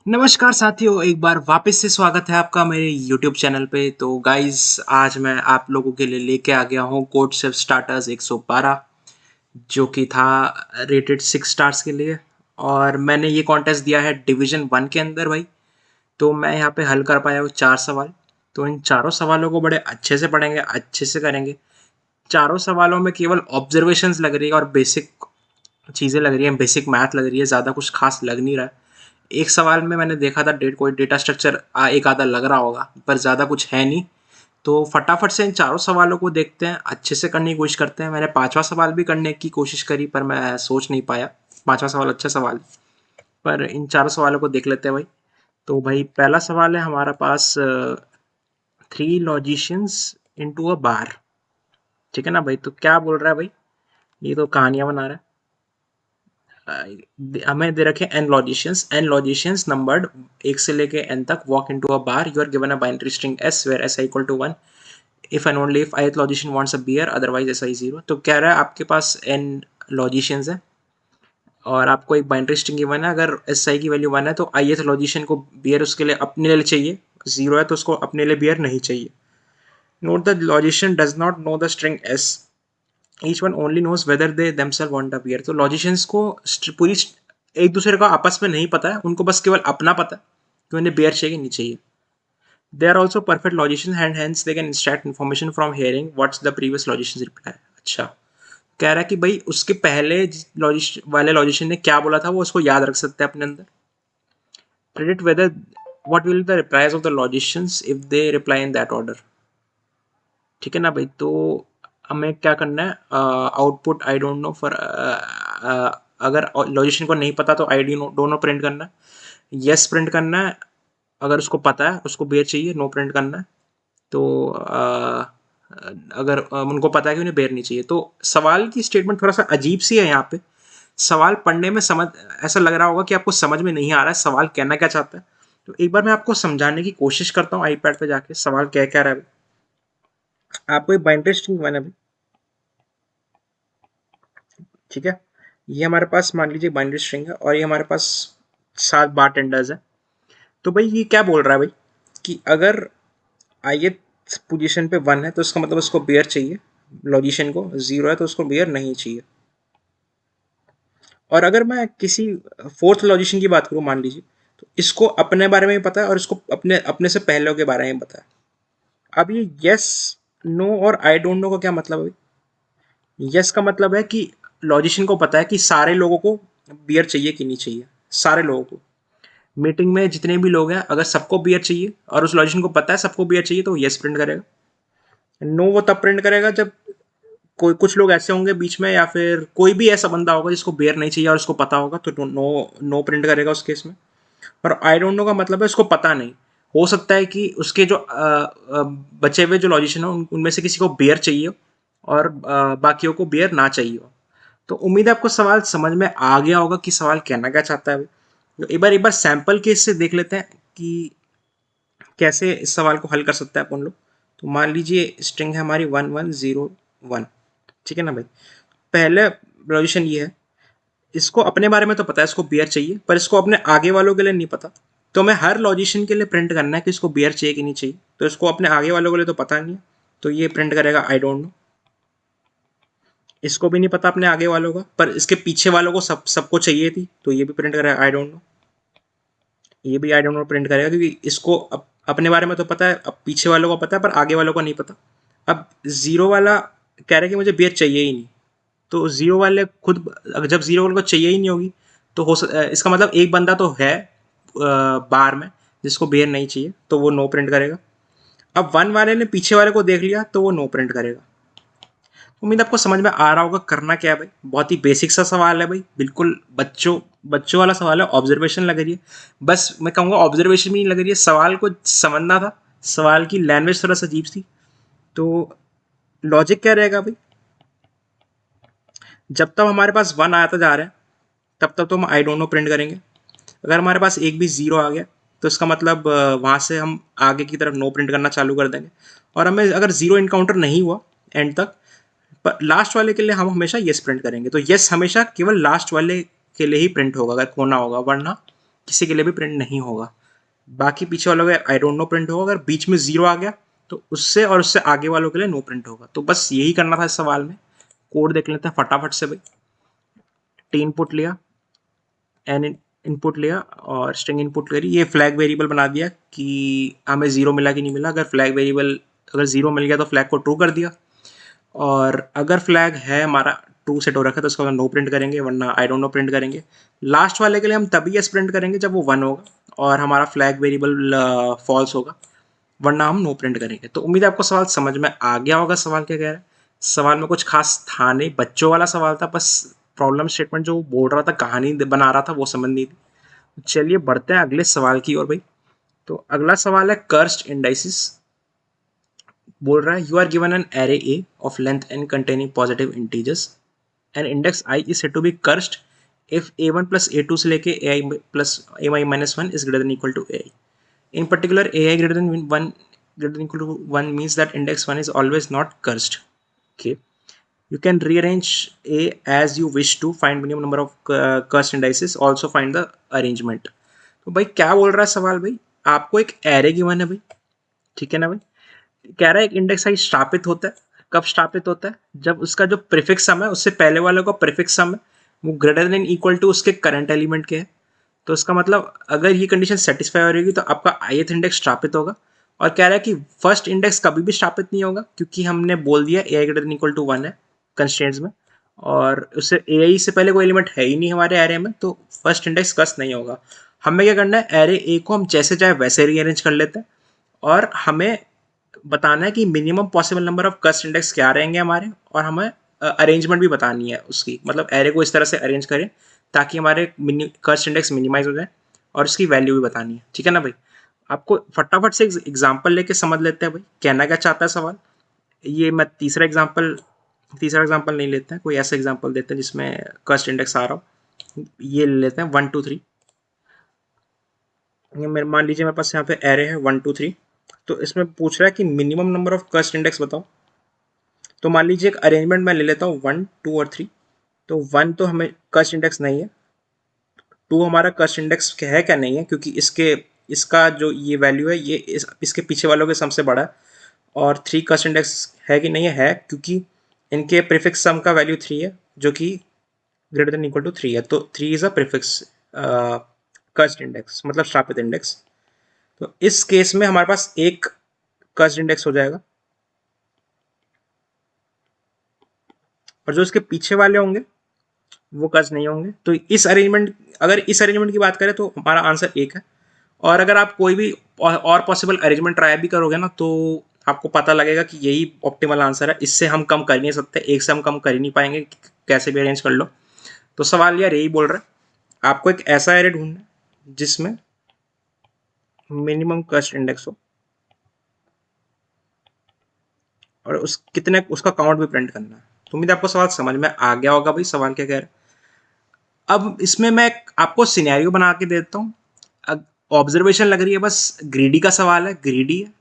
नमस्कार साथियों, एक बार वापस से स्वागत है आपका मेरे YouTube चैनल पे। तो गाइस, आज मैं आप लोगों के लिए लेके आ गया हूँ कोड सेफ स्टार्टर्स 112, जो कि था रेटेड 6 स्टार्स के लिए। और मैंने ये कॉन्टेस्ट दिया है डिवीजन 1 के अंदर भाई। तो मैं यहाँ पे हल कर पाया हूँ 4 सवाल। तो इन चारों सवालों को बड़े अच्छे से पढ़ेंगे, अच्छे से करेंगे। चारों सवालों में केवल ऑब्जर्वेशंस लग रही है और बेसिक चीज़ें लग रही हैं, बेसिक मैथ लग रही है, ज़्यादा कुछ खास लग नहीं रहा है। एक सवाल में मैंने देखा था कोई डेटा स्ट्रक्चर एक आधा लग रहा होगा, पर ज़्यादा कुछ है नहीं। तो फटाफट से इन चारों सवालों को देखते हैं, अच्छे से करने की कोशिश करते हैं। मैंने पांचवा सवाल भी करने की कोशिश करी, पर मैं सोच नहीं पाया। पांचवा सवाल अच्छा सवाल है, पर इन चारों सवालों को देख लेते हैं भाई। तो भाई पहला सवाल है हमारा पास, 3 लॉजिशियंस इनटू अ बार। ठीक है ना भाई? तो क्या बोल रहा है भाई? ये तो कहानियां बना रहा है। हमें दे रखे एन लॉजिशियंस नंबर्ड 1 से लेके n तक walk into a bar. You are given a binary string s where s equal to 1 if and only if ith logician wants a beer, otherwise si 0। तो कह रहा है आपके पास n लॉजिशियंस है और आपको एक बाइनरी स्ट्रिंग गिवन है। अगर si की वैल्यू 1 है तो ith लॉजिशियन को बियर उसके लिए अपने लिए चाहिए, 0 है तो उसको अपने लिए बियर नहीं चाहिए। Note the logician does not know the string s, each one only knows whether they themselves want a beer. तो लॉजिशियंस को पूरी एक दूसरे का आपस में नहीं पता है, उनको बस केवल अपना पता है कि उन्हें बियर चाहिए कि नहीं चाहिए। They are also perfect logicians and hence they can extract information from hearing what's the previous logicians reply. अच्छा, कह रहा है कि भाई उसके पहले वाले लॉजिशियन ने क्या बोला था वो उसको याद रख सकते हैं अपने अंदर। Predict whether what will the replies of the logicians if they reply in that order. ठीक है ना भाई? तो हमें क्या करना है, output I don't know for, अगर लॉजिशियन को नहीं पता तो आई डोंट नो प्रिंट करना है, यस प्रिंट करना है। अगर उसको पता है उसको बेयर चाहिए, नो प्रिंट करना है। तो अगर उनको पता है कि उन्हें बेयर नहीं चाहिए। तो सवाल की स्टेटमेंट थोड़ा सा अजीब सी है यहाँ पे। सवाल पढ़ने में समझ ऐसा लग रहा होगा कि आपको समझ में नहीं आ रहा है सवाल कहना क्या चाहता है। तो एक बार मैं आपको समझाने की कोशिश करता हूँ आईपैड पे जाके सवाल क्या क्या रहा है। आपको एक बाइनरी स्ट्रिंग बना है, ठीक है? ये हमारे पास मान लीजिए बाइनरी स्ट्रिंग है और ये हमारे पास 7 बार टेंडर्स है। तो भाई ये क्या बोल रहा है भाई कि अगर ith पोजीशन पे 1 है तो इसका मतलब उसको बेयर चाहिए लॉजिशियन को, 0 है तो उसको बेयर नहीं चाहिए। और अगर मैं किसी फोर्थ लॉजिशियन की बात करूं मान लीजिए, तो इसको अपने बारे में भी पता है और इसको अपने अपने से पहले के बारे में पता है। अब ये यस, नो और आई डोंट नो का क्या मतलब है? यस का मतलब है कि लॉजिशियन को पता है कि सारे लोगों को बियर चाहिए कि नहीं चाहिए। सारे लोगों को, मीटिंग में जितने भी लोग हैं, अगर सबको बियर चाहिए और उस लॉजिशियन को पता है सबको बियर चाहिए तो यस प्रिंट करेगा। नो वो तब प्रिंट करेगा जब कोई कुछ लोग ऐसे होंगे बीच में, या फिर कोई भी ऐसा बंदा होगा जिसको बियर नहीं चाहिए और उसको पता होगा, तो नो नो प्रिंट करेगा उस केस में। और आई डोंट नो का मतलब है उसको पता नहीं। हो सकता है कि उसके जो बचे हुए जो लॉजिशियन हो उनमें से किसी को बियर चाहिए हो और बाकियों को बियर ना चाहिए हो। तो उम्मीद है आपको सवाल समझ में आ गया होगा कि सवाल कहना क्या चाहता है। तो एक बार सैंपल केस से देख लेते हैं कि कैसे इस सवाल को हल कर सकते हैं अपन लोग। तो मान लीजिए स्ट्रिंग है हमारी 1101। ठीक है ना भाई? पहले लॉजिशियन ये है, इसको अपने बारे में तो पता है इसको बियर चाहिए, पर इसको अपने आगे वालों के लिए नहीं पता। तो हमें हर लॉजिशियन के लिए प्रिंट करना है कि इसको बियर चाहिए कि नहीं चाहिए। तो इसको अपने आगे वालों के लिए तो पता नहीं है, तो ये प्रिंट करेगा आई डोंट नो। इसको भी नहीं पता अपने आगे वालों का, पर इसके पीछे वालों को सबको चाहिए थी, तो ये भी प्रिंट करेगा आई डोंट नो। ये भी आई डोंट नो प्रिंट करेगा क्योंकि इसको अपने बारे में तो पता है, अब पीछे वालों को पता है पर आगे वालों को नहीं पता। अब जीरो वाला कह रहा है कि मुझे बियर चाहिए ही नहीं। तो जीरो वाले खुद, जब जीरो वाले को चाहिए ही नहीं होगी तो इसका मतलब एक बंदा तो है बार में जिसको बियर नहीं चाहिए, तो वो नो प्रिंट करेगा। अब 1 वाले ने पीछे वाले को देख लिया तो वो नो प्रिंट करेगा। उम्मीद आपको समझ में आ रहा होगा करना क्या है भाई। बहुत ही बेसिक सा सवाल है भाई, बिल्कुल बच्चों बच्चों वाला सवाल है। ऑब्जर्वेशन लग रही है, बस मैं कहूँगा ऑब्जर्वेशन भी नहीं लग रही है, सवाल को समझना था। सवाल की लैंग्वेज थोड़ा सा अजीब थी। तो लॉजिक क्या रहेगा भाई? जब तक हमारे पास 1 आता जा रहा है तब तक तो हम आई डोंट नो प्रिंट करेंगे। अगर हमारे पास एक भी 0 आ गया तो इसका मतलब वहाँ से हम आगे की तरफ नो प्रिंट करना चालू कर देंगे। और हमें अगर 0 इनकाउंटर नहीं हुआ एंड तक, पर लास्ट वाले के लिए हम हमेशा येस प्रिंट करेंगे। तो येस हमेशा केवल लास्ट वाले के लिए ही प्रिंट होगा अगर होना होगा, वरना किसी के लिए भी प्रिंट नहीं होगा। बाकी पीछे वालों का आई डोंट नो प्रिंट होगा। अगर बीच में 0 आ गया तो उससे और उससे आगे वालों के लिए नो प्रिंट होगा। तो बस यही करना था इस सवाल में। कोड देख लेते हैं फटाफट से भाई। टी इनपुट लिया, एन इनपुट लिया और स्ट्रिंग इनपुट करी। ये फ्लैग वेरिएबल बना दिया कि हमें 0 मिला कि नहीं मिला। अगर फ्लैग वेरिएबल अगर 0 मिल गया तो फ्लैग को ट्रू कर दिया, और अगर फ्लैग है हमारा ट्रू सेट हो रखा है तो उसको नो प्रिंट करेंगे, वरना आई डोंट नो प्रिंट करेंगे। लास्ट वाले के लिए हम तभी यस प्रिंट करेंगे जब वो 1 होगा और हमारा फ्लैग वेरिएबल फॉल्स होगा, वरना हम नो प्रिंट करेंगे। तो उम्मीद है आपको सवाल समझ में आ गया होगा। सवाल क्या कह रहा है, सवाल में कुछ खास था नहीं, बच्चों वाला सवाल था, बस प्रॉब्लम स्टेटमेंट जो बोल रहा था, कहानी बना रहा था, वो समझ नहीं थी। चलिए बढ़ते हैं अगले सवाल की ओर भाई। तो अगला सवाल है कर्स्ट इंडाइसिस। बोल रहा है you are given an array A of length N containing positive integers and index I is said to be cursed if a1 plus a2 से लेके ai plus ai minus 1 is greater than equal to ai. In particular, ai greater than 1 greater than equal to 1 means that index 1 is always not cursed. Okay. You can rearrange a as you wish to find minimum number of cursed indices. Also find the arrangement. तो भाई क्या बोल रहा है सवाल भाई, आपको एक एरे गिवन है भाई, ठीक है ना भाई। कह रहा है एक इंडेक्स आई स्थापित होता है। कब स्थापित होता है, जब उसका जो प्रीफिक्स सम है उससे पहले वाले का प्रीफिक्स सम है वो ग्रेटर देन इक्वल टू उसके करंट एलिमेंट के है। तो इसका मतलब अगर ये कंडीशन सेटिस्फाई हो रहेगी तो आपका ith इंडेक्स स्थापित होगा। और कह रहा है कि फर्स्ट इंडेक्स कभी भी स्थापित नहीं होगा, क्योंकि हमने बोल दिया ai greater than equal to 1 है कंस्ट्रेंट्स में, और उससे ai से पहले कोई एलिमेंट है ही नहीं हमारे एरे में, तो फर्स्ट इंडेक्स कस्ट नहीं होगा। हमें क्या करना है, एरे ए को हम जैसे चाहे वैसे रीअरेंज कर लेते हैं, और हमें बताना है कि मिनिमम पॉसिबल नंबर ऑफ कस्ट इंडेक्स क्या रहेंगे हमारे, और हमें अरेंजमेंट भी बतानी है उसकी, मतलब एरे को इस तरह से अरेंज करें ताकि हमारे कस्ट इंडेक्स मिनिमाइज हो जाए, और उसकी वैल्यू भी बतानी है, ठीक है ना भाई। आपको फटाफट से एग्जांपल लेके समझ लेते हैं भाई कहना क्या चाहता है सवाल। ये मैं तीसरा एग्जांपल नहीं लेते हैं, कोई ऐसा एग्जांपल देते हैं जिसमें कस्ट इंडेक्स आ रहा हो। ये ले लेते हैं 1 2 3। मान लीजिए मेरे पास यहाँ पे एरे है 1 2 3। तो इसमें पूछ रहा है कि मिनिमम नंबर ऑफ कस्ट इंडेक्स बताओ। तो मान लीजिए एक अरेंजमेंट मैं ले लेता हूँ 1 2 और 3। तो 1 तो हमें कस्ट इंडेक्स नहीं है, 2 हमारा कस्ट इंडेक्स है क्या नहीं है, क्योंकि इसका जो ये वैल्यू है ये इसके पीछे वालों के सम से बड़ा है। और 3 कस्ट इंडेक्स है कि नहीं है, क्योंकि इनके प्रीफिक्स सम का वैल्यू 3 है जो कि ग्रेटर देन इक्वल टू 3 है। तो 3 इज अ प्रीफिक्स कस्ट इंडेक्स, मतलब स्थापित इंडेक्स। तो इस केस में हमारे पास एक कस्ट इंडेक्स हो जाएगा, और जो इसके पीछे वाले होंगे वो कस्ट नहीं होंगे। तो अगर इस अरेंजमेंट की बात करें तो हमारा आंसर 1 है। और अगर आप कोई भी और पॉसिबल अरेंजमेंट ट्राई भी करोगे ना, तो आपको पता लगेगा कि यही ऑप्टिमल आंसर है, इससे हम कम कर नहीं सकते, एक से हम कम कर ही नहीं पाएंगे, कैसे भी अरेंज कर लो। तो सवाल यार यही बोल रहा है आपको एक ऐसा एरे ढूंढना है जिसमें मिनिमम कस्ट इंडेक्स हो, और उसका काउंट भी प्रिंट करना है। तो उम्मीद आपको सवाल समझ में आ गया होगा भाई, सवाल क्या कह रहा है। अब इसमें मैं आपको सिनेरियो बना के देता हूँ। ऑब्जर्वेशन लग रही है बस, ग्रीडी का सवाल है, ग्रीडी है,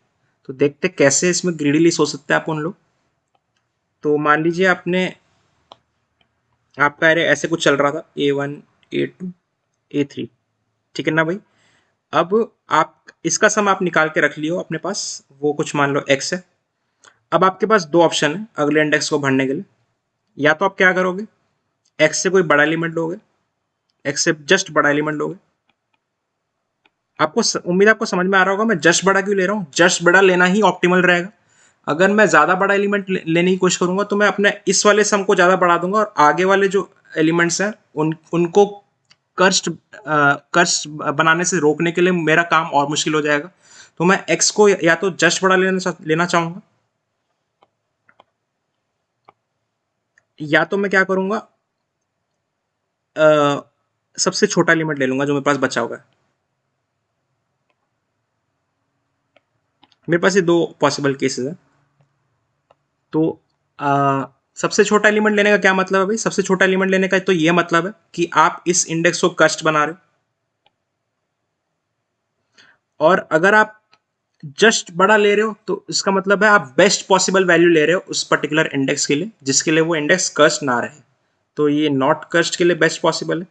तो देखते कैसे इसमें ग्रीडीली सोच सकते हैं आप उन लोग। तो मान लीजिए आपका एरे ऐसे कुछ चल रहा था A1 A2 A3, ठीक है ना भाई। अब आप इसका सम आप निकाल के रख लियो अपने पास, वो कुछ मान लो x है। अब आपके पास दो ऑप्शन है अगले इंडेक्स को भरने के लिए। या तो आप क्या करोगे, x से कोई बड़ा एलिमेंट लोगे, x से जस्ट बड़ा एलिमेंट लोगे। उम्मीद आपको समझ में आ रहा होगा मैं जस्ट बड़ा क्यों ले रहा हूँ, जस्ट बड़ा लेना ही ऑप्टिमल रहेगा। अगर मैं ज्यादा बड़ा एलिमेंट लेने की कोशिश करूंगा तो मैं अपने इस वाले सम को ज्यादा बढ़ा दूंगा, और आगे वाले जो एलिमेंट्स हैं उनको कर्स्ट बनाने से रोकने के लिए मेरा काम और मुश्किल हो जाएगा। तो मैं x को या तो जस्ट बड़ा लेना चाहूंगा, या तो मैं क्या करूंगा, सबसे छोटा एलिमेंट ले लूंगा जो मेरे पास बचा हुआ है। मेरे पास ये दो पॉसिबल केसेस है। तो सबसे छोटा एलिमेंट लेने का क्या मतलब है भाई, सबसे छोटा एलिमेंट लेने का तो ये मतलब है कि आप इस इंडेक्स को कस्ट बना रहे हो, और अगर आप जस्ट बड़ा ले रहे हो तो इसका मतलब है आप बेस्ट पॉसिबल वैल्यू ले रहे हो उस पर्टिकुलर इंडेक्स के लिए जिसके लिए वो इंडेक्स कस्ट ना रहे। तो ये नॉट कस्ट के लिए बेस्ट पॉसिबल है,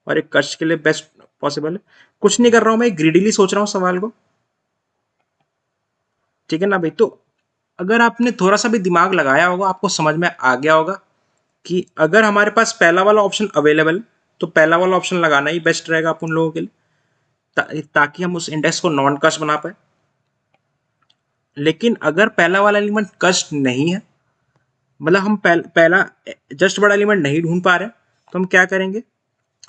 और एक कस्ट के लिए बेस्ट पॉसिबल है। कुछ नहीं कर रहा हूँ मैं, ग्रीडीली सोच रहा हूँ सवाल को, ठीक है ना भाई। तो अगर आपने थोड़ा सा भी दिमाग लगाया होगा आपको समझ में आ गया होगा कि अगर हमारे पास पहला वाला ऑप्शन अवेलेबल है तो पहला वाला ऑप्शन लगाना ही बेस्ट रहेगा अपन लोगों के लिए, ताकि हम उस इंडेक्स को नॉन कस्ट बना पाए। लेकिन अगर पहला वाला एलिमेंट कस्ट नहीं है, मतलब हम पहला जस्ट बड़ा एलिमेंट नहीं ढूंढ पा रहे, तो हम क्या करेंगे,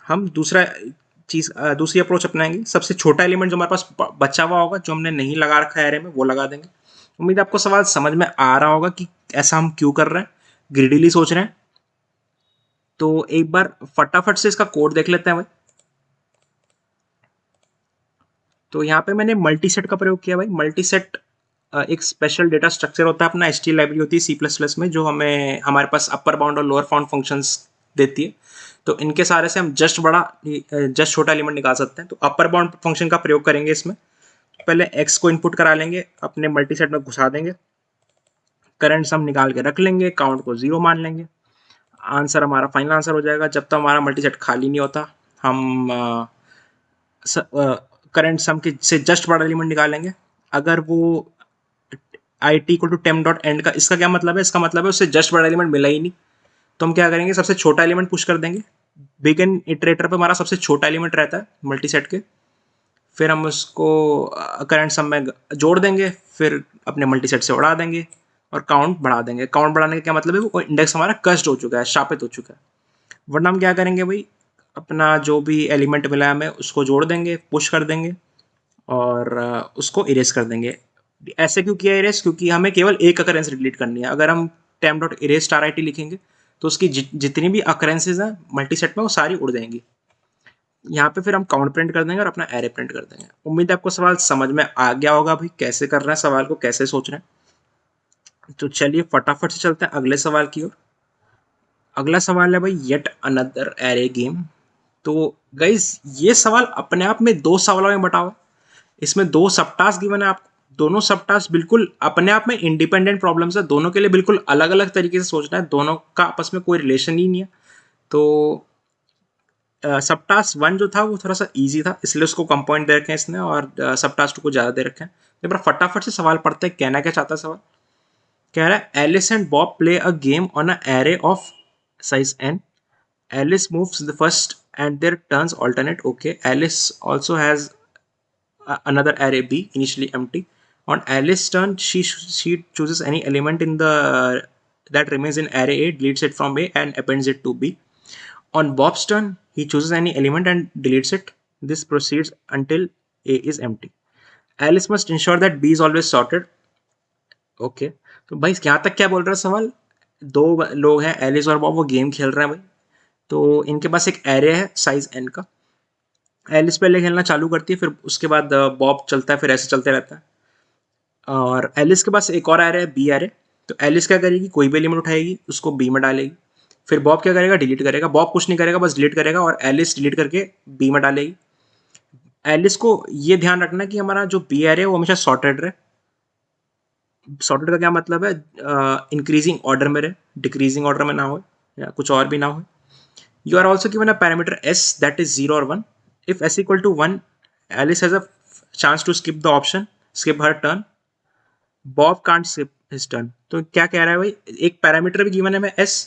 हम दूसरी अप्रोच अपनाएंगे। सबसे छोटा एलिमेंट जो हमारे पास बचा हुआ होगा, जो हमने नहीं लगा रखा है एरे में, वो लगा देंगे। उम्मीद है आपको सवाल समझ में आ रहा होगा कि ऐसा हम क्यों कर रहे हैं, ग्रिडीली सोच रहे हैं। तो एक बार फटाफट से इसका कोड देख लेते हैं भाई। तो यहाँ पे मैंने मल्टी सेट का प्रयोग किया भाई। मल्टी सेट एक स्पेशल डेटा स्ट्रक्चर होता है अपना, एचटीएल लाइब्रेरी होती है सी प्लस प्लस में, जो हमें हमारे पास अपर बाउंड और लोअर बाउंड फंक्शंस देती है। तो इनके सारे से हम जस्ट छोटा एलिमेंट निकाल सकते हैं। तो अपर बाउंड फंक्शन का प्रयोग करेंगे इसमें। पहले x को इनपुट करा लेंगे, अपने मल्टी सेट में घुसा देंगे, करंट सम निकाल के रख लेंगे, काउंट को 0 मान लेंगे। आंसर हमारा फाइनल आंसर हो जाएगा। जब तक हमारा मल्टी सेट खाली नहीं होता, हम करंट सम के से जस्ट बड़ा एलिमेंट निकालेंगे। अगर वो I T equal to temp dot end का, इसका क्या मतलब है, इसका मतलब है उससे जस्ट बड़ा एलिमेंट मिला ही नहीं। तो हम क्या करेंगे, सबसे छोटा एलिमेंट पुश कर देंगे। बिगिन इटरेटर पे हमारा सबसे छोटा एलिमेंट रहता है मल्टी सेट के, फिर हम उसको करंट सम में जोड़ देंगे, फिर अपने मल्टी सेट से उड़ा देंगे और काउंट बढ़ा देंगे। काउंट बढ़ाने का क्या मतलब है, वो इंडेक्स हमारा कस्ट हो चुका है, शापित हो चुका है। वरना हम क्या करेंगे भाई, अपना जो भी एलिमेंट मिला है हमें उसको जोड़ देंगे, पुश कर देंगे और उसको इरेज कर देंगे। ऐसे क्यों किया इरेज, क्योंकि हमें केवल एक अकरेंस डिलीट करनी है। अगर हम temp dot erase star I T लिखेंगे तो उसकी जितनी भी अकरेंसेज हैं मल्टी सेट में वो सारी उड़ जाएंगी। यहाँ पे फिर हम काउंट प्रिंट कर देंगे और अपना एरे प्रिंट कर देंगे। उम्मीद है आपको सवाल समझ में आ गया होगा भाई, कैसे कर रहे हैं सवाल को, कैसे सोच रहे हैं। तो चलिए फटाफट से चलते हैं अगले सवाल की ओर। अगला सवाल है भाई, येट अनदर एरे गेम। तो गाइज ये सवाल अपने आप में दो सवालों में बटा हुआ है। इसमें दो सब टास्क गिवन है आपको, दोनों सब टास्क बिल्कुल अपने आप में इंडिपेंडेंट प्रॉब्लम्स है, दोनों के लिए बिल्कुल अलग अलग तरीके से सोचना है, दोनों का आपस में कोई रिलेशन ही नहीं है। तो सब टास्क 1 जो था वो थोड़ा सा इजी था, इसलिए उसको कम पॉइंट दे रखे हैं इसने, और सब टास्क 2 को ज़्यादा दे रखे हैं। एक बार फटाफट से सवाल पढ़ते हैं, कहना क्या चाहता है सवाल। कह रहा है Alice and Bob play a game on a array of size n. Alice moves the first and their turns alternate. Okay. Alice also has another array B initially empty. On Alice's turn, she chooses any element in the that remains in array A, deletes it from A, and appends it to B. On Bob's turn, he chooses any element and deletes it. This proceeds until A is empty. Alice must ensure that B is always sorted. Okay. तो भाई यहाँ तक क्या बोल रहा है सवाल, दो लोग हैं एलिस और बॉब, वो गेम खेल रहे हैं भाई। तो इनके पास एक एरे है साइज n का। एलिस पहले खेलना चालू करती है, फिर उसके बाद बॉब चलता है, फिर ऐसे चलते रहता है। और एलिस के पास एक और एरे है बी एरे। तो एलिस क्या करेगी, कोई भी एलिमेंट उठाएगी उसको बी में डालेगी। फिर बॉब क्या करेगा, डिलीट करेगा। बॉब कुछ नहीं करेगा, बस डिलीट करेगा, और एलिस डिलीट करके बी में डालेगी। एलिस को ये ध्यान रखना कि हमारा जो बी एरे है वो हमेशा सॉर्टेड रहे। सॉर्टेड का क्या मतलब है, इंक्रीजिंग ऑर्डर में रहे, डिक्रीजिंग ऑर्डर में ना हो, या कुछ और भी ना हो। You are also given a parameter s that is 0 or 1. If s equal to 1, Alice has a chance to skip the option, skip her turn. Bob can't skip his turn. तो क्या कह रहा है भाई, एक पैरामीटर भी given है हमें s।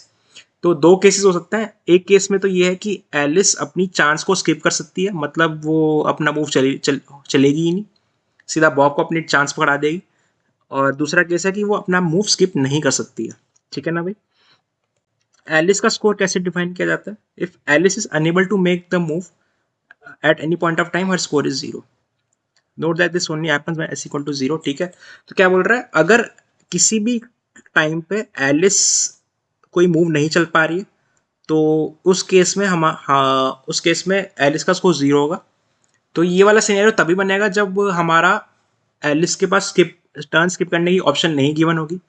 तो दो केसेस हो सकते हैं। एक केस में तो ये है कि एलिस अपनी चांस को स्किप कर सकती है, मतलब वो अपना मूव चलेगी ही नहीं, सीधा बॉब को अपनी चांस पकड़ा देगी। और दूसरा केस है कि वो अपना मूव स्किप नहीं कर सकती है। ठीक है ना भाई। एलिस का स्कोर कैसे डिफाइन किया जाता है, if Alice is unable to make the move at any point of time her score is 0। Note that this only happens when s equal to 0। ठीक है। तो क्या बोल रहा है, अगर किसी भी टाइम पे एलिस कोई मूव नहीं चल पा रही है, तो उस केस में उस केस में एलिस का स्कोर 0 होगा। तो ये वाला सिनेरियो तभी बनेगा जब हमारा एलिस के पास टर्न स्किप करने की ऑप्शन नहीं गिवन होगी।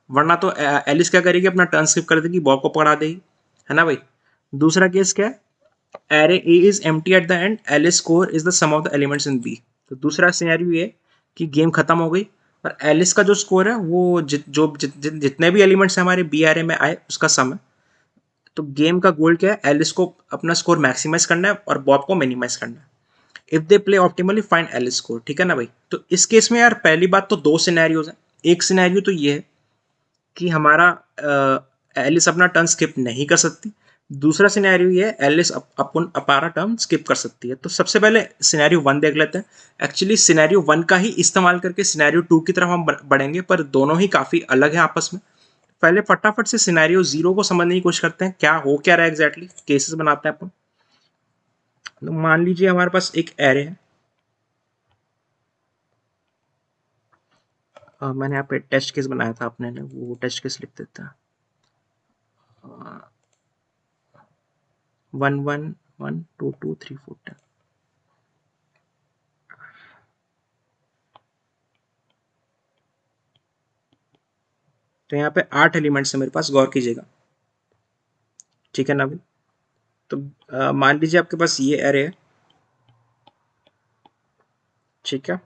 वरना तो एलिस क्या करेगी, अपना टर्न स्किप कर देगी, बॉब को पकड़ा देगी, है ना भाई। दूसरा केस क्या है, array A is empty at the end, Alice score is the sum of the elements in B. तो दूसरा सिनेरियो ये कि गेम खत्म हो गई और एलिस का जो स्कोर है वो जितने भी एलिमेंट्स हमारे बी एरे में आए उसका सम है। तो गेम का गोल क्या है, एलिस को अपना स्कोर मैक्सिमाइज करना है और बॉब को मिनिमाइज करना है। If they play optimally find L score, ठीक है ना भाई। तो इस केस में यार पहली बात तो दो सिनेरियोज हैं। एक सिनेरियो तो ये है कि हमारा एलिस अपना टर्न स्किप नहीं कर सकती। दूसरा सिनेरियो ये है एलिस अपन अपना टर्न स्किप कर सकती है। तो सबसे पहले सिनेरियो वन देख लेते हैं। एक्चुअली सिनेरियो वन का ही इस्तेमाल करके सिनेरियो टू की तरफ हम बढ़ेंगे, पर दोनों ही काफ़ी अलग हैं आपस में। पहले फटाफट से सिनेरियो जीरो को समझने की कोशिश करते हैं, क्या हो क्या रहा है एग्जैक्टली। केसेस बनाते हैं अपन। तो मान लीजिए हमारे पास एक एरे है। मैंने यहाँ पे टेस्ट केस बनाया था आपने ने, वो टेस्ट केस लिख देता है। 1 1 1 2 2 3 4 10। तो यहाँ पे 8 एलिमेंट्स है मेरे पास, गौर कीजिएगा, ठीक है ना भाई। तो मान लीजिए आपके पास ये एरे है, ठीक है।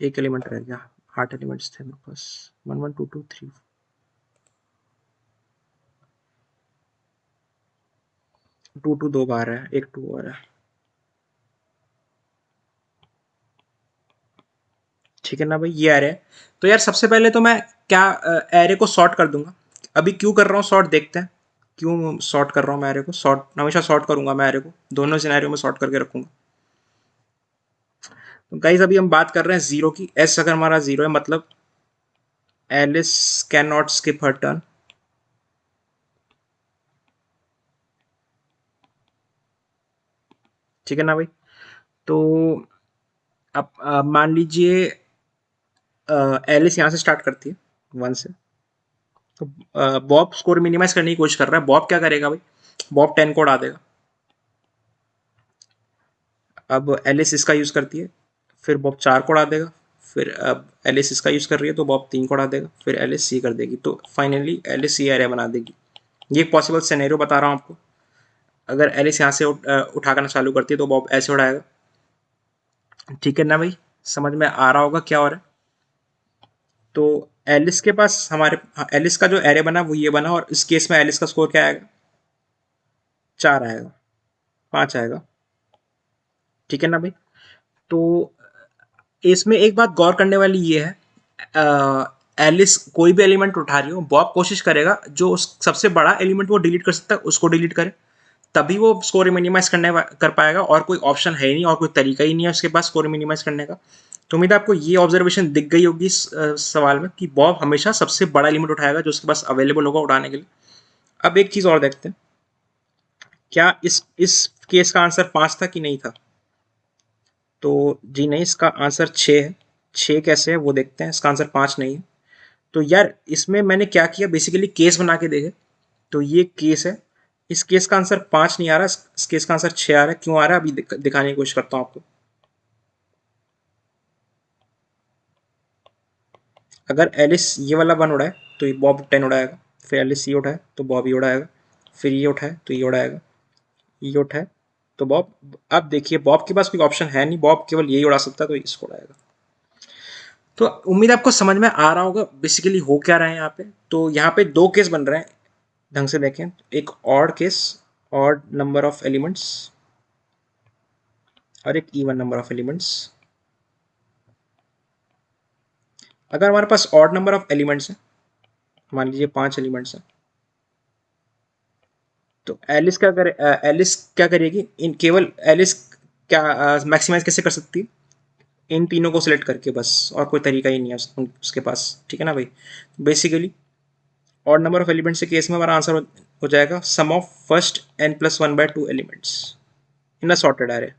एक एलिमेंट रह गया, 8 एलिमेंट्स थे मेरे पास। 1 1 2 2 3 2 2 दो बार है, एक 2 और है, ठीक है ना भाई। ये एरे है। तो यार सबसे पहले तो मैं क्या एरे को सॉर्ट कर दूंगा। अभी क्यों कर रहा हूँ सॉर्ट, देखते हैं क्यों सॉर्ट कर रहा हूँ मैं एरे को। सॉर्ट हमेशा सॉर्ट करूंगा मैं एरे को, दोनों सिनेरियो में सॉर्ट करके रखूंगा। तो गाइज अभी हम बात कर रहे हैं जीरो की। एस अगर हमारा जीरो है मतलब Alice can not skip her turn, ठीक है ना भाई। तो अब मान लीजिए एलिस यहाँ से स्टार्ट करती है 1 से। तो बॉब स्कोर मिनिमाइज करने की कोशिश कर रहा है। बॉब क्या करेगा भाई, बॉब 10 को उड़ा देगा। अब एलिस इसका यूज़ करती है, फिर बॉब 4 को उड़ा देगा। फिर अब एलिस इसका यूज़ कर रही है तो बॉब 3 को उड़ा देगा। फिर एलिस सी कर देगी, तो फाइनली एलिस सी एरिया बना देगी। ये एक पॉसिबल सिनेरियो बता रहा हूँ आपको। अगर एलिस यहाँ से उठा करना चालू करती है तो बॉब ऐसे उड़ाएगा, ठीक है ना भाई। समझ में आ रहा होगा क्या हो रहा है। तो एलिस के पास हमारे एलिस का जो एरे बना वो ये बना, और इस केस में एलिस का स्कोर क्या आएगा, 4 आएगा, 5 आएगा, ठीक है ना भाई। तो इसमें एक बात गौर करने वाली ये है, एलिस कोई भी एलिमेंट उठा रही हो, बॉब कोशिश करेगा जो सबसे बड़ा एलिमेंट वो डिलीट कर सकता है उसको डिलीट करे, तभी वो स्कोर मिनिमाइज कर पाएगा। और कोई ऑप्शन है ही नहीं और कोई तरीका ही नहीं है उसके पास स्कोर मिनिमाइज करने का। तो उम्मीद है आपको ये ऑब्जर्वेशन दिख गई होगी इस सवाल में कि बॉब हमेशा सबसे बड़ा एलिमेंट उठाएगा जो उसके पास अवेलेबल होगा उठाने के लिए। अब एक चीज़ और देखते हैं, क्या इस केस का आंसर 5 था कि नहीं था। तो जी नहीं, इसका आंसर 6 है। 6 कैसे है वो देखते हैं, इसका आंसर 5 नहीं है। तो यार इसमें मैंने क्या किया, बेसिकली केस बना के देखे। तो ये केस है, इस केस का आंसर 5 नहीं आ रहा, इस केस का आंसर 6 आ रहा है। क्यों आ रहा है अभी दिखाने की कोशिश करता हूँ आपको। अगर एलिस ये वाला 1 उड़ाए तो ये बॉब 10 उड़ाएगा। फिर एलिस ये उठाए तो बॉब ये उड़ाएगा। फिर ये उठाए तो ये उड़ाएगा। ये उठाए तो बॉब, अब देखिए बॉब के पास कोई ऑप्शन है नहीं, बॉब केवल यही उड़ा सकता है तो इसको उड़ाएगा। तो उम्मीद आपको समझ में आ रहा होगा बेसिकली हो क्या रहा है यहाँ पे। तो यहाँ पे दो केस बन रहे हैं, ढंग से देखें। एक odd case, odd number of elements, और एक इवन नंबर ऑफ एलिमेंट्स। अगर हमारे पास ऑड नंबर ऑफ एलिमेंट्स है, मान लीजिए 5 एलिमेंट्स हैं, तो एलिस क्या करे, एलिस क्या करेगी, इन केवल एलिस क्या मैक्सिमाइज कैसे कर सकती है, इन तीनों को सिलेक्ट करके बस, और कोई तरीका ही नहीं है उसके पास, ठीक है ना भाई। Basically odd number of elements के केस में हमारा आंसर हो जाएगा sum of first n plus 1/2 elements in a sorted array.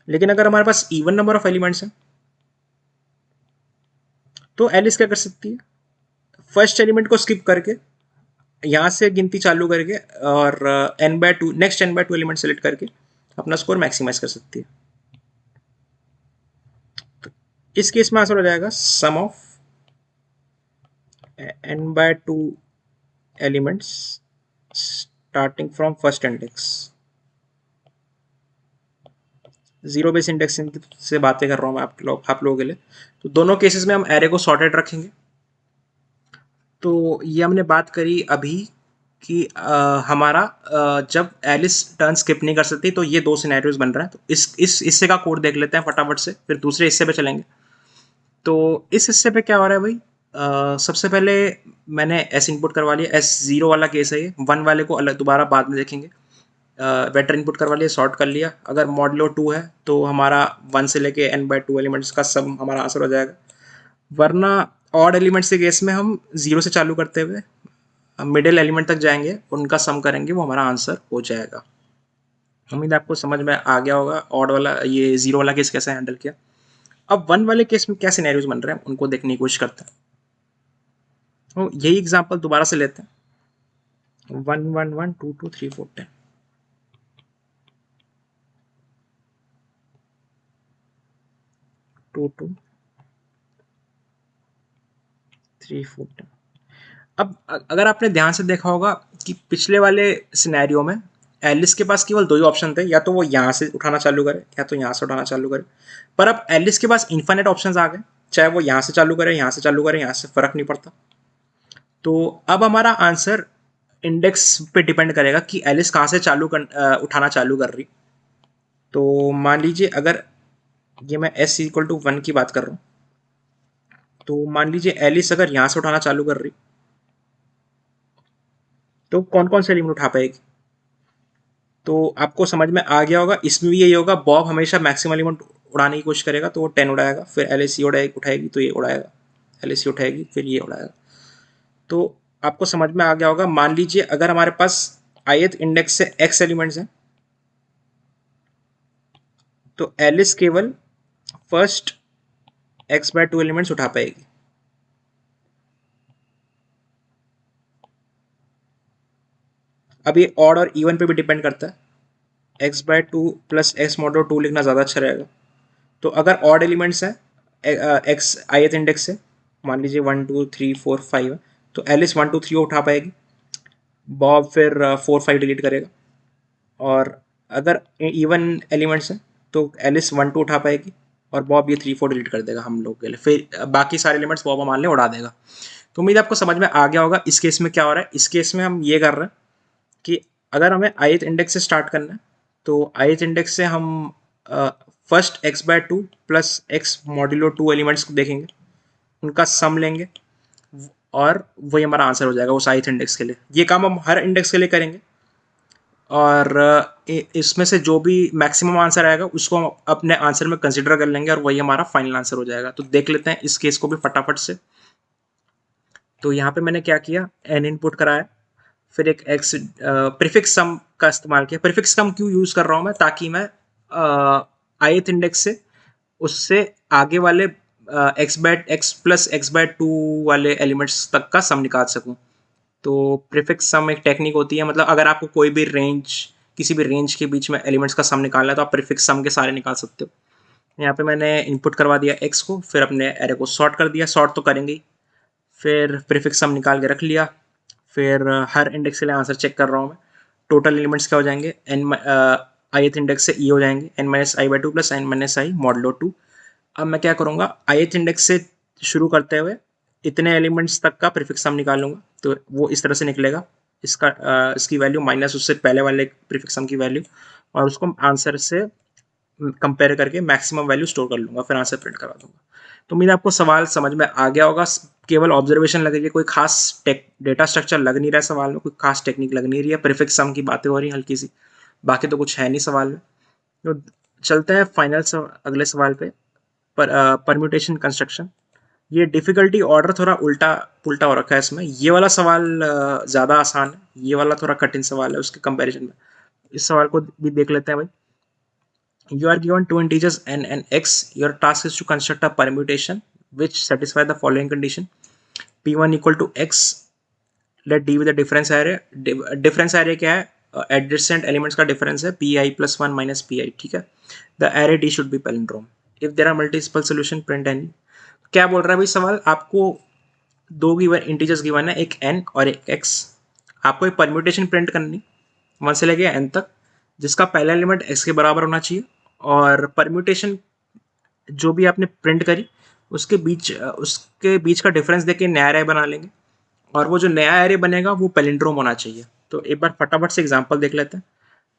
लेकिन अगर हमारे पास इवन नंबर ऑफ एलिमेंट्स है तो एलिस क्या कर सकती है, फर्स्ट एलिमेंट को स्किप करके यहाँ से गिनती चालू करके और n/2 next n/2 element select करके अपना स्कोर मैक्सिमाइज कर सकती है। तो इस केस में आंसर हो जाएगा sum of n/2 elements starting from first index. Zero base indexing से बातें कर रहा हूँ मैं आप लोगों के लिए। तो दोनों केसेस में हम एरे को सॉर्टेड रखेंगे। तो ये हमने बात करी अभी कि हमारा जब एलिस टर्न स्किप नहीं कर सकती, तो ये दो सिनेरियोज बन रहा है। तो इस हिस्से का कोड देख लेते हैं फटाफट से, फिर दूसरे हिस्से पे चलेंगे। तो इस हिस्से पे क्या हो रहा है भाई, सबसे पहले मैंने एस इनपुट करवा लिया। एस जीरो वाला केस है ये, वन वाले को अलग दोबारा बाद में देखेंगे। वेक्टर इनपुट करवा लिया, सॉर्ट कर लिया। अगर मॉडलो 2 है तो हमारा 1 से लेके n/2 एलिमेंट्स का सम हमारा आंसर हो जाएगा। वरना ऑड एलिमेंट्स के केस में हम जीरो से चालू करते हुए मिडिल एलिमेंट तक जाएंगे, उनका सम करेंगे, वो हमारा आंसर हो जाएगा। उम्मीद है आपको समझ में आ गया होगा ऑड वाला, ये जीरो वाला केस कैसे हैंडल किया। अब वन वाले केस में क्या सिनेरियोज बन रहे हैं उनको देखने की कोशिश करते हैं। तो यही एग्जांपल दोबारा से लेते हैं। 1 1 1 2 2 3 4 10, 2 2 3 4 10। अब अगर आपने ध्यान से देखा होगा कि पिछले वाले सिनेरियो में एलिस के पास केवल दो ही ऑप्शन थे, या तो वो यहाँ से उठाना चालू करे या तो यहाँ से उठाना चालू करे। पर अब एलिस के पास इन्फिनिट ऑप्शंस आ गए, चाहे वो यहाँ से चालू करे, यहाँ से चालू करे, यहाँ से फर्क नहीं पड़ता। तो अब हमारा आंसर इंडेक्स पे डिपेंड करेगा कि एलिस कहाँ से उठाना चालू कर रही। तो मान लीजिए अगर ये मैं एस इक्वल टू 1 की बात कर रहा हूँ, तो मान लीजिए एलिस अगर यहाँ से उठाना चालू कर रही, तो कौन कौन से एलिमेंट उठा पाएगी। तो आपको समझ में आ गया होगा, इसमें भी यही होगा। बॉब हमेशा मैक्सिमम एलिमेंट उड़ाने की कोशिश करेगा, तो वो 10 उड़ाएगा। फिर एल एस सी उठाएगी तो ये उड़ाएगा, एल एस सी उठाएगी फिर ये उड़ाएगा। तो आपको समझ में आ गया होगा। मान लीजिए अगर हमारे पास ith इंडेक्स से x एलिमेंट्स हैं, तो एलिस केवल फर्स्ट x/2 एलिमेंट्स उठा पाएगी। अब ये ऑड और इवन पे भी डिपेंड करता है। x/2 प्लस x मॉडल 2 लिखना ज़्यादा अच्छा रहेगा। तो अगर ऑड एलिमेंट्स हैं एक्स ith इंडेक्स से, मान लीजिए 1 2 3 4 5 है, तो एलिस 1 2 3 उठा पाएगी, बॉब फिर 4 5 डिलीट करेगा। और अगर इवन एलिमेंट्स हैं तो एलिस 1 2 उठा पाएगी और बॉब ये 3 4 डिलीट कर देगा हम लोग के लिए। फिर बाकी सारे एलिमेंट्स बॉब मान ले उड़ा देगा। तो उम्मीद आपको समझ में आ गया होगा इस केस में क्या हो रहा है। इस केस में हम ये कर रहे हैं कि अगर हमें ith इंडेक्स से स्टार्ट करना है, तो ith इंडेक्स से हम first x/2 plus x modulo 2 elements को देखेंगे, उनका सम लेंगे और वही हमारा आंसर हो जाएगा उस ith इंडेक्स के लिए। ये काम हम हर इंडेक्स के लिए करेंगे और इसमें से जो भी मैक्सिमम आंसर आएगा उसको हम अपने आंसर में कंसिडर कर लेंगे और वही हमारा फाइनल आंसर हो जाएगा। तो देख लेते हैं इस केस को भी फटाफट से। तो यहाँ पे मैंने क्या किया, n इनपुट कराया, फिर एक x प्रीफिक्स सम का इस्तेमाल किया। प्रीफिक्स सम क्यों यूज़ कर रहा हूँ मैं, ताकि मैं ith इंडेक्स से उससे आगे वाले x प्लस x/2 वाले एलिमेंट्स तक का सम निकाल सकूँ। तो प्रीफिक्स सम एक टेक्निक होती है, मतलब अगर आपको कोई भी रेंज, किसी भी रेंज के बीच में एलिमेंट्स का सम निकालना है तो आप प्रीफिक्स सम के सारे निकाल सकते हो। यहाँ पे मैंने इनपुट करवा दिया x को, फिर अपने एरे को सॉर्ट कर दिया, सॉर्ट तो करेंगे ही। फिर प्रीफिक्स सम निकाल के रख लिया। फिर हर इंडेक्स के लिए आंसर चेक कर रहा हूँ मैं। टोटल एलिमेंट्स क्या हो जाएंगे, ith इंडेक्स से e हो जाएंगे, n-i/2 प्लस n-i मॉडलो 2। अब मैं क्या करूँगा, ith इंडेक्स से शुरू करते हुए इतने एलिमेंट्स तक का प्रीफिक्स सम निकालूंगा। तो वो इस तरह से निकलेगा, इसकी वैल्यू माइनस उससे पहले वाले प्रीफिक्स सम की वैल्यू, और उसको आंसर से कंपेयर करके मैक्सिमम वैल्यू स्टोर कर लूंगा, फिर आंसर प्रिंट करा दूंगा। तो उम्मीद आपको सवाल समझ में आ गया होगा। केवल ऑब्जर्वेशन लगेगी, कोई खास डेटा स्ट्रक्चर लग नहीं रहा है सवाल में, कोई खास टेक्निक लग नहीं रही है, प्रीफिक्स सम की बातें हो रही हैं हल्की सी, बाकी तो कुछ है नहीं सवाल में। तो चलते हैं फाइनल अगले सवाल पे, परम्यूटेशन कंस्ट्रक्शन। ये डिफिकल्टी ऑर्डर थोड़ा उल्टा पुल्टा हो रखा है इसमें। ये वाला सवाल ज़्यादा आसान है, ये वाला थोड़ा कठिन सवाल है उसके कंपैरिजन में। इस सवाल को भी देख लेते हैं भाई। You are given two integers n and x. Your task is to construct a permutation which satisfy the following condition: p1 equal to x. Let d with the difference array. Difference array क्या है, adjacent elements का difference है pi plus 1 minus pi, ठीक है। The array d should be palindrome. If there are multiple solution, print any. क्या बोल रहा है भाई सवाल, आपको दो गिवन इंटीजर्स गिवन है, एक n और एक x। आपको एक परम्यूटेशन प्रिंट करनी 1 से लेके n तक, जिसका पहला एलिमेंट x के बराबर होना चाहिए, और परम्यूटेशन जो भी आपने प्रिंट करी उसके बीच का डिफरेंस देके नया अरे बना लेंगे, और वो जो नया एरे बनेगा वो पैलिंड्रोम होना चाहिए। तो एक बार फटाफट से एग्जांपल देख लेते हैं।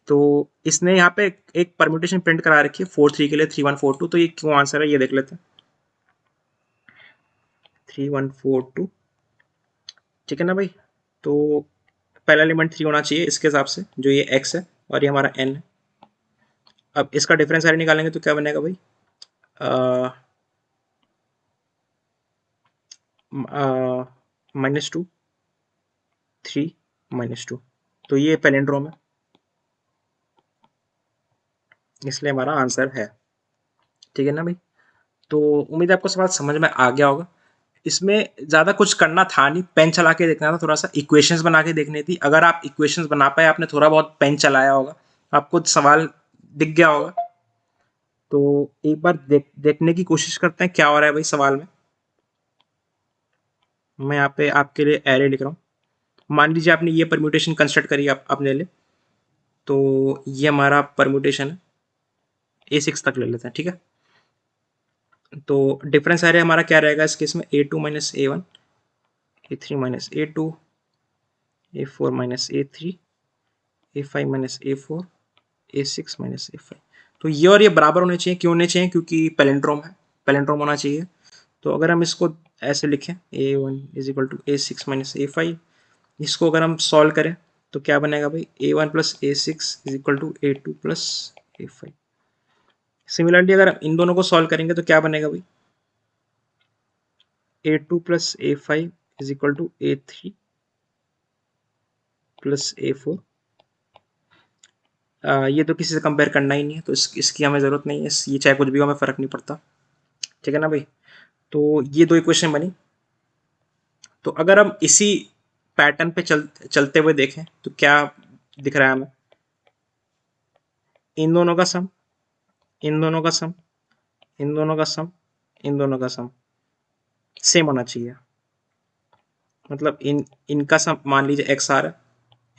तो इसने यहाँ पे एक परम्यूटेशन प्रिंट करा रखी है 4 3 के लिए 3 1 4 2। तो ये क्यों आंसर है ये देख लेते हैं। 3 1 4 2, ठीक है ना भाई। तो पहला एलिमेंट 3 होना चाहिए इसके हिसाब से, जो ये x है और ये हमारा n है। अब इसका डिफरेंस एरे निकालेंगे तो क्या बनेगा भाई, -2 3 -2। तो ये पैलिंड्रोम है, इसलिए हमारा आंसर है। ठीक है ना भाई। तो उम्मीद है आपको सवाल समझ में आ गया होगा। इसमें ज़्यादा कुछ करना था नहीं, पेन चला के देखना था, थोड़ा सा इक्वेशंस बना के देखनी थी। अगर आप इक्वेशंस बना पाए, आपने थोड़ा बहुत पेन चलाया होगा, आपको सवाल दिख गया होगा। तो एक बार देखने की कोशिश करते हैं क्या हो रहा है भाई सवाल में। मैं यहाँ पे आपके लिए एरे लिख रहा हूँ। मान लीजिए आपने ये परम्यूटेशन कंस्ट्रक्ट करी अपने लिए, तो ये हमारा परम्यूटेशन है, A6 तक ले लेते हैं, ठीक है। तो डिफरेंस एरे हमारा क्या रहेगा इस केस में, A2 - A1, A3 - A2, A4 - A3, A5 - A4, A6 - A5। तो ये और ये बराबर होने चाहिए। क्यों होने चाहिए? क्योंकि पैलिंड्रोम है, पैलिंड्रोम होना चाहिए। तो अगर हम इसको ऐसे लिखें, A1 = A6 - A5, इसको अगर हम सॉल्व करें तो क्या बनेगा भाई, A1 + A6 = A2 + A5। Similarly अगर इन दोनों को सॉल्व करेंगे तो क्या बनेगा भाई, A2 + A5 = A3 + A4। ये तो किसी से कंपेयर करना ही नहीं है, तो इसकी हमें ज़रूरत नहीं है। ये चाहे कुछ भी हो, हमें फ़र्क नहीं पड़ता। ठीक है ना भाई। तो ये दो इक्वेशन बनी। तो अगर हम इसी पैटर्न पे चलते हुए देखें तो क्या दिख रहा है हमें, इन दोनों का सम, इन दोनों का सम, इन दोनों का सम, इन दोनों का सम सेम होना चाहिए। मतलब इनका सम मान लीजिए एक्स आ रहा है,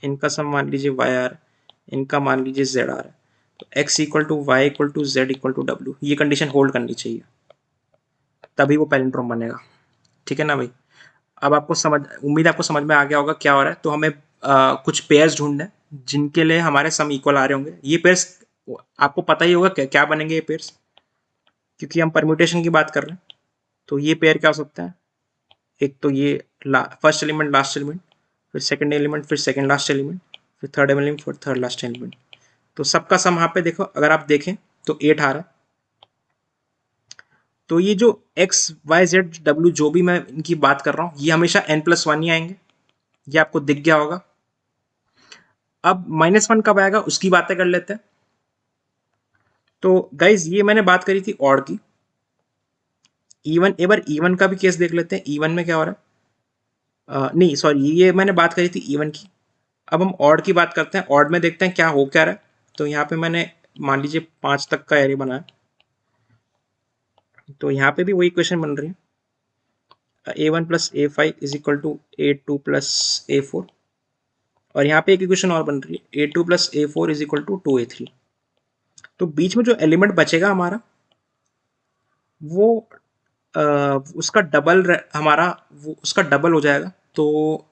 इनका सम मान लीजिए वाई आ रहा है, इनका मान लीजिए जेड आ रहा है। तो एक्स = वाई = जेड = डब्ल्यू, ये कंडीशन होल्ड करनी चाहिए, तभी वो पैलिंड्रोम बनेगा। ठीक है ना भाई। अब आपको समझ, उम्मीद आपको समझ में आ गया होगा क्या हो रहा है। तो हमें कुछ पेयर्स ढूंढने हैं जिनके लिए हमारे सम इक्वल आ रहे होंगे। ये पेयर्स आपको पता ही होगा क्या बनेंगे ये पेयर्स, क्योंकि हम परम्यूटेशन की बात कर रहे हैं। तो ये पेयर क्या हो सकता है, एक तो ये फर्स्ट एलिमेंट लास्ट एलिमेंट, फिर सेकंड एलिमेंट, फिर सेकंड लास्ट एलिमेंट, फिर थर्ड एलिमेंट, फिर थर्ड लास्ट एलिमेंट। तो सबका सम यहाँ पे देखो, अगर आप देखें तो 8 आ रहा है। तो ये जो एक्स वाई जेड डब्ल्यू जो भी मैं इनकी बात कर रहा हूँ, ये हमेशा n+1 ही आएंगे। ये आपको दिख गया होगा। अब -1 कब आएगा उसकी बातें कर लेते हैं। तो गाइज ये मैंने बात करी थी ऑड की। इवन, एक बार इवन का भी केस देख लेते हैं। इवन में क्या हो रहा है, नहीं सॉरी, ये मैंने बात करी थी इवन की। अब हम ऑड की बात करते हैं। ऑड में देखते हैं क्या हो क्या रहा है। तो यहाँ पे मैंने मान लीजिए 5 तक का एरे बनाया। तो यहाँ पे भी वही इक्वेशन बन रही है, A1 + A5 = A2 + A4। और यहाँ पे एक इक्वेशन और बन रही है, A2 + A4 = 2A3। तो बीच में जो एलिमेंट बचेगा हमारा, वो उसका डबल हमारा, वो उसका डबल हो जाएगा। तो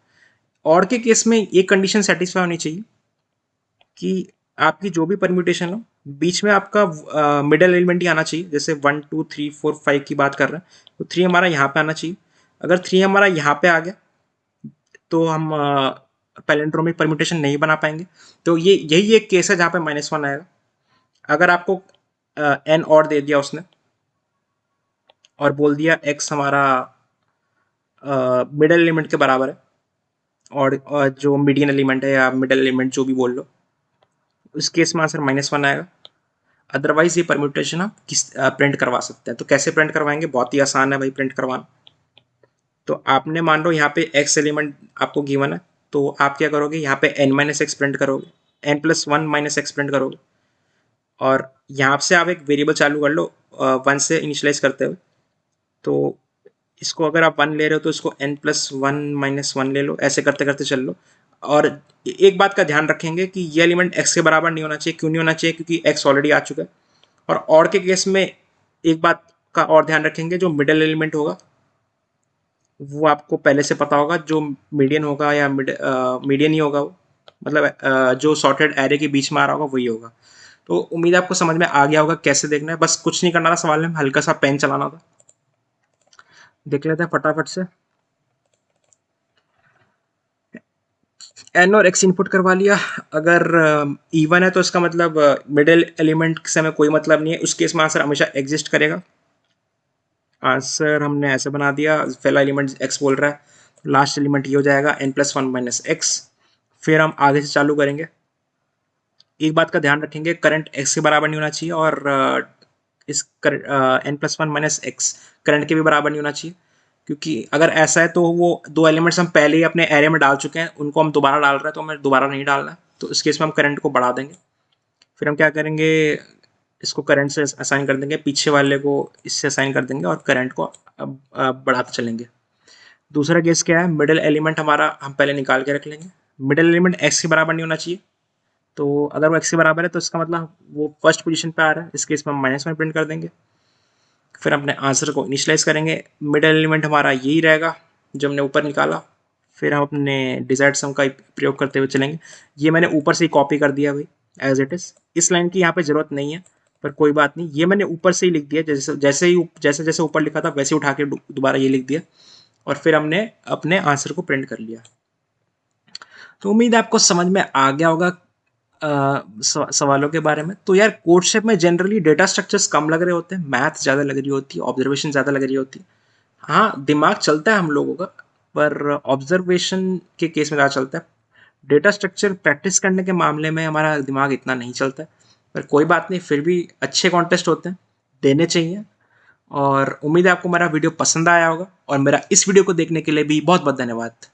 और के केस में ये कंडीशन सेटिस्फाई होनी चाहिए कि आपकी जो भी परम्यूटेशन हो, बीच में आपका मिडल एलिमेंट ही आना चाहिए। जैसे 1 2 3 4 5 की बात कर रहे हैं, तो 3 हमारा यहाँ पे आना चाहिए। अगर 3 हमारा यहाँ पे आ गया तो हम पैलिंड्रोमिक परम्यूटेशन नहीं बना पाएंगे। तो ये यही एक केस है जहाँ पे -1 आएगा। अगर आपको n और दे दिया उसने और बोल दिया x हमारा मिडल एलिमेंट के बराबर है, और जो मीडियन एलिमेंट है या मिडल एलिमेंट जो भी बोल लो, उस केस में आंसर -1 आएगा। अदरवाइज ये परम्यूटेशन आप प्रिंट करवा सकते हैं। तो कैसे प्रिंट करवाएंगे, बहुत ही आसान है भाई प्रिंट करवाना। तो आपने मान लो यहाँ पे x एलिमेंट आपको गिवन है, तो आप क्या करोगे, यहाँ पे n - x प्रिंट करोगे, n+1 - x प्रिंट करोगे, और यहाँ से आप एक वेरिएबल चालू कर लो 1 से इनिशियलाइज करते हुए। तो इसको अगर आप 1 ले रहे हो तो इसको n+1 - 1 ले लो, ऐसे करते करते चल लो। और एक बात का ध्यान रखेंगे कि ये एलिमेंट x के बराबर नहीं होना चाहिए। क्यों नहीं होना चाहिए? क्योंकि x ऑलरेडी आ चुका है। और के केस में एक बात का और ध्यान रखेंगे, जो मिडल एलिमेंट होगा वो आपको पहले से पता होगा, जो मीडियन होगा या मीडियन ही होगा वो, मतलब जो सॉर्टेड एरे के बीच में आ रहा होगा वही होगा। तो उम्मीद है आपको समझ में आ गया होगा कैसे देखना है। बस कुछ नहीं करना था सवाल में, हल्का सा पेन चलाना था। देख लेते हैं फटाफट से। एन और एक्स इनपुट करवा लिया। अगर इवन है तो इसका मतलब मिडिल एलिमेंट से हमें कोई मतलब नहीं है, उस केस में आंसर हमेशा एग्जिस्ट करेगा। आंसर हमने ऐसे बना दिया, पहला एलिमेंट एक्स बोल रहा है, लास्ट एलिमेंट ये हो जाएगा n+1 - x। फिर हम आगे से चालू करेंगे। एक बात का ध्यान रखेंगे, करंट एक्स के बराबर नहीं होना चाहिए, और इस n+1 - x करंट के भी बराबर नहीं होना चाहिए, क्योंकि अगर ऐसा है तो वो दो एलिमेंट्स हम पहले ही अपने एरे में डाल चुके हैं, उनको हम दोबारा डाल रहे हैं, तो हमें दोबारा नहीं डालना है। तो इस केस में हम करंट को बढ़ा देंगे। फिर हम क्या करेंगे, इसको करंट से असाइन कर देंगे, पीछे वाले को इससे असाइन कर देंगे, और करंट को बढ़ाते चलेंगे। दूसरा केस क्या है, मिडिल एलिमेंट हमारा हम पहले निकाल के रख लेंगे। मिडिल एलिमेंट एक्स के बराबर नहीं होना चाहिए, तो अगर वो एक्स के बराबर है तो इसका मतलब वो फर्स्ट पोजीशन पे आ रहा है, इस केस में हम -1 प्रिंट कर देंगे। फिर अपने आंसर को इनिशियलाइज करेंगे। मिडिल एलिमेंट हमारा यही रहेगा जो हमने ऊपर निकाला। फिर हम अपने डिजायर्ड सम का प्रयोग करते हुए चलेंगे। ये मैंने ऊपर से ही कॉपी कर दिया भाई, एज इट इज। इस लाइन की यहाँ पे जरूरत नहीं है, पर कोई बात नहीं, ये मैंने ऊपर से ही लिख दिया, जैसे जैसे ऊपर लिखा था वैसे उठा के दोबारा ये लिख दिया, और फिर हमने अपने आंसर को प्रिंट कर लिया। तो उम्मीद है आपको समझ में आ गया होगा सवालों के बारे में। तो यार कोड शेप में जनरली डेटा स्ट्रक्चर्स कम लग रहे होते हैं, मैथ ज़्यादा लग रही होती है, ऑब्जर्वेशन ज़्यादा लग रही होती है। हाँ, दिमाग चलता है हम लोगों का, पर ऑब्जर्वेशन के केस में ज़्यादा चलता है। डेटा स्ट्रक्चर प्रैक्टिस करने के मामले में हमारा दिमाग इतना नहीं चलता है, पर कोई बात नहीं, फिर भी अच्छे कॉन्टेस्ट होते हैं, देने चाहिए। और उम्मीद है आपको मेरा वीडियो पसंद आया होगा, और मेरा इस वीडियो को देखने के लिए भी बहुत बहुत धन्यवाद।